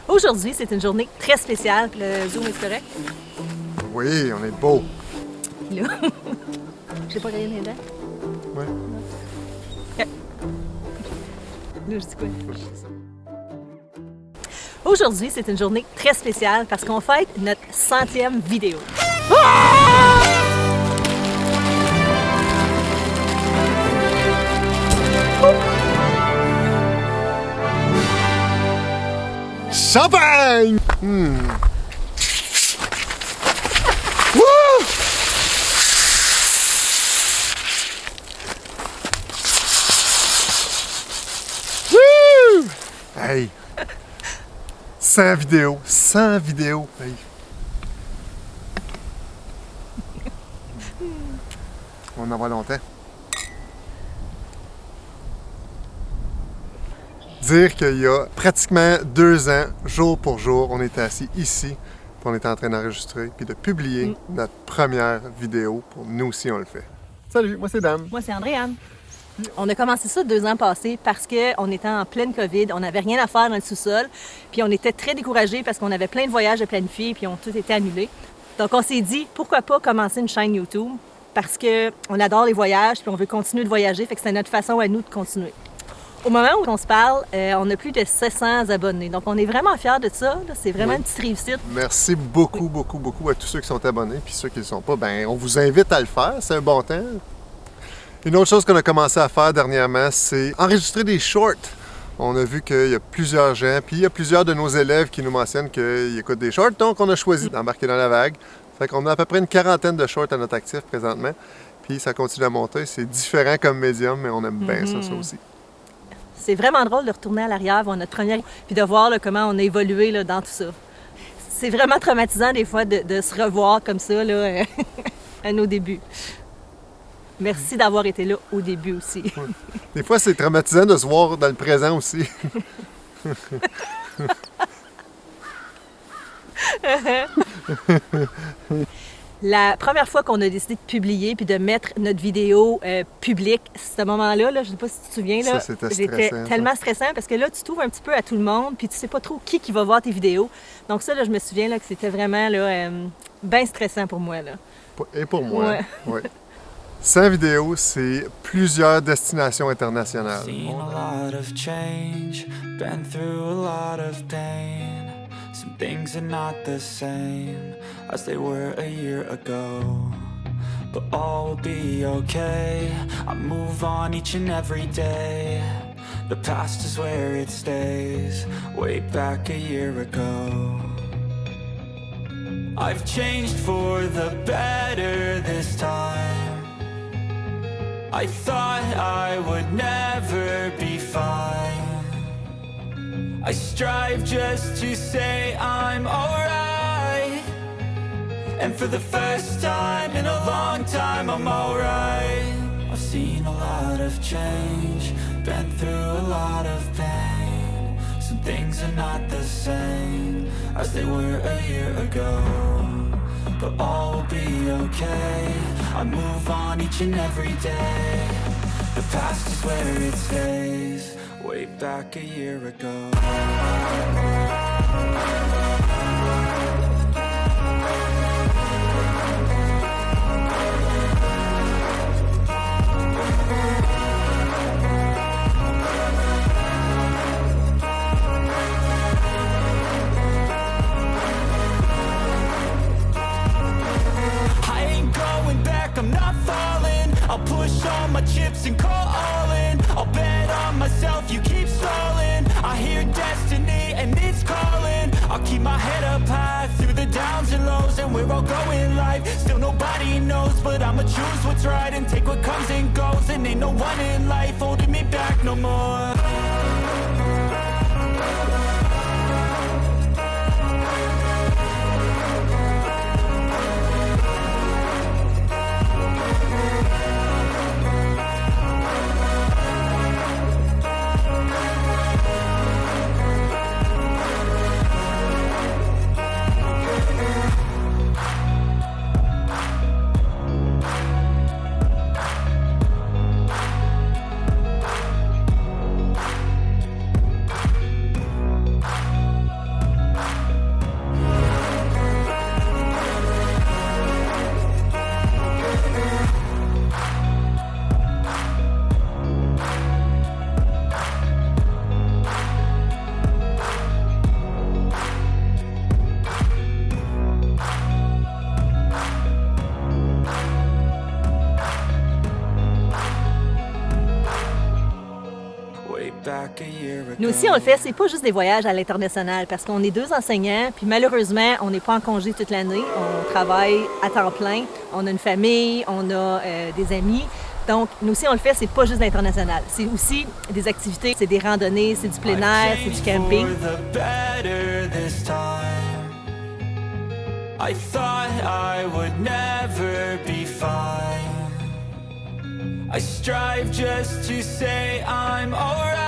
Aujourd'hui, c'est une journée très spéciale. Le zoom est correct? Oui, on est beau. Là. J'ai pas regardé les dents? Oui. Là, je dis quoi? Aujourd'hui, c'est une journée très spéciale parce qu'on fête notre 100e vidéo. Champagne! Woo! Woo! Hey! 100 vidéos! 100 vidéos! Hey. On en voit longtemps. Dire qu'il y a pratiquement 2 ans, jour pour jour, on était assis ici, puis on était en train d'enregistrer, puis de publier notre première vidéo. Pour nous aussi, on le fait. Salut, moi c'est Dan. Moi, c'est Andréane. On a commencé ça 2 ans passés parce qu'on était en pleine COVID, on n'avait rien à faire dans le sous-sol, puis on était très découragés parce qu'on avait plein de voyages à planifier, puis ils ont tous été annulés. Donc on s'est dit, pourquoi pas commencer une chaîne YouTube, parce qu'on adore les voyages, puis on veut continuer de voyager, fait que c'est notre façon à nous de continuer. Au moment où on se parle, on a plus de 700 abonnés. Donc, on est vraiment fiers de ça. C'est vraiment une petite réussite. Merci beaucoup, beaucoup à tous ceux qui sont abonnés. Puis ceux qui ne le sont pas, ben, on vous invite à le faire. C'est un bon temps. Une autre chose qu'on a commencé à faire dernièrement, c'est enregistrer des shorts. On a vu qu'il y a plusieurs gens, puis il y a plusieurs de nos élèves qui nous mentionnent qu'ils écoutent des shorts. Donc, on a choisi d'embarquer dans la vague. Fait qu'on a à peu près une 40aine de shorts à notre actif présentement. Puis ça continue à monter. C'est différent comme médium, mais on aime bien ça aussi. C'est vraiment drôle de retourner à l'arrière, voir notre première, puis de voir là, comment on a évolué là, dans tout ça. C'est vraiment traumatisant des fois de se revoir comme ça là, à nos débuts. Merci d'avoir été là au début aussi. Ouais. Des fois, c'est traumatisant de se voir dans le présent aussi. La première fois qu'on a décidé de publier puis de mettre notre vidéo publique, ce moment-là, je ne sais pas si tu te souviens, là, j'étais tellement stressant parce que là, tu t'ouvres un petit peu à tout le monde puis tu sais pas trop qui va voir tes vidéos. Donc ça, là, je me souviens là, que c'était vraiment bien stressant pour moi. Là. Et pour moi, ouais. Ouais. 100 vidéos, c'est plusieurs destinations internationales. Some things are not the same as they were a year ago, but all will be okay. I move on each and every day. The past is where it stays, way back a year ago. I've changed for the better this time. I thought I would never be fine. I strive just to say I'm alright, and for the first time in a long time I'm alright. I've seen a lot of change, been through a lot of pain. Some things are not the same as they were a year ago, but all will be okay. I move on each and every day. The past is where it stays, way back a year ago. I ain't going back, I'm not falling. I'll push all my chips and call all in. I'll bet on myself, you keep stalling. I hear destiny and it's calling. I'll keep my head up high through the downs and lows, and we're all going live. Still nobody knows, but I'ma choose what's right and take what comes and goes. And ain't no one in life holding me back no more. Nous aussi, on le fait, c'est pas juste des voyages à l'international, parce qu'on est 2 enseignants, puis malheureusement, on n'est pas en congé toute l'année. On travaille à temps plein, on a une famille, on a des amis. Donc, nous aussi, on le fait, c'est pas juste l'international. C'est aussi des activités, c'est des randonnées, c'est du plein air, c'est du camping. I thought I would never be fine. I strive just to say I'm alright.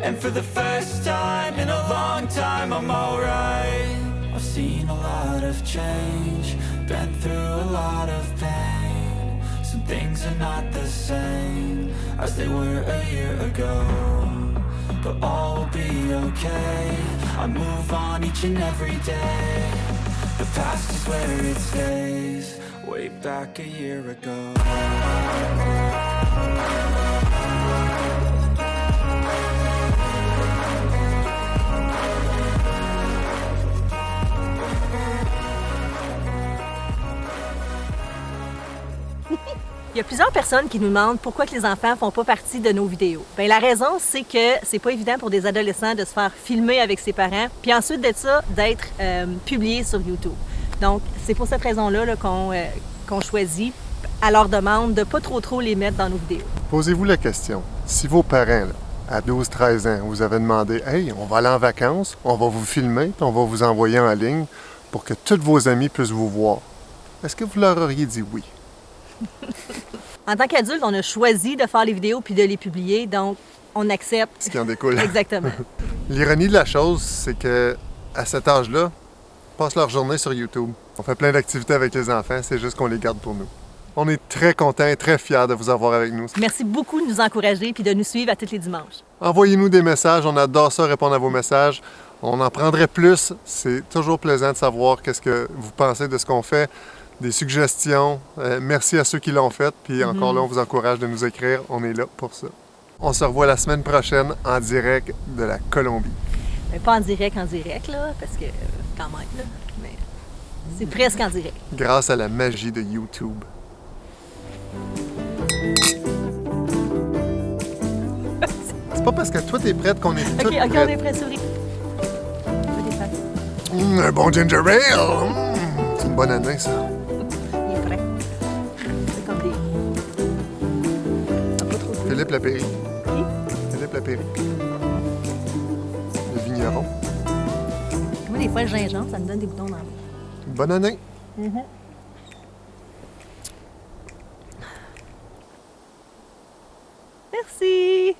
And for the first time in a long time, I'm alright. I've seen a lot of change, been through a lot of pain. Some things are not the same as they were a year ago, but all will be okay. I move on each and every day. The past is where it stays, way back a year ago. Il y a plusieurs personnes qui nous demandent pourquoi que les enfants font pas partie de nos vidéos. Bien, la raison, c'est que c'est pas évident pour des adolescents de se faire filmer avec ses parents, puis ensuite de ça, d'être publié sur YouTube. Donc, c'est pour cette raison-là là, qu'on choisit, à leur demande, de pas trop les mettre dans nos vidéos. Posez-vous la question, si vos parents, là, à 12-13 ans, vous avez demandé « Hey, on va aller en vacances, on va vous filmer, puis on va vous envoyer en ligne pour que tous vos amis puissent vous voir. » Est-ce que vous leur auriez dit oui? En tant qu'adulte, on a choisi de faire les vidéos puis de les publier, donc on accepte. Ce qui en découle. Exactement. L'ironie de la chose, c'est que à cet âge-là, ils passent leur journée sur YouTube. On fait plein d'activités avec les enfants, c'est juste qu'on les garde pour nous. On est très contents et très fiers de vous avoir avec nous. Merci beaucoup de nous encourager puis de nous suivre à tous les dimanches. Envoyez-nous des messages, on adore ça, répondre à vos messages. On en prendrait plus, c'est toujours plaisant de savoir qu'est-ce que vous pensez de ce qu'on fait. Des suggestions. Merci à ceux qui l'ont fait. Puis encore là, on vous encourage de nous écrire. On est là pour ça. On se revoit la semaine prochaine en direct de la Colombie. Mais pas en direct, là, parce que quand même, là. Mais c'est presque en direct. Grâce à la magie de YouTube. C'est pas parce que toi, t'es prête qu'on est toutes OK, prêtes. on est prêts, souris. Un bon ginger ale! C'est une bonne année, ça. Il est prêt. C'est comme des... Pas trop de... Philippe Lapéry. Qui? Philippe Lapéry. Le vigneron. Moi, des fois, le gingembre, ça me donne des boutons dans la bouche. Bonne année. Merci!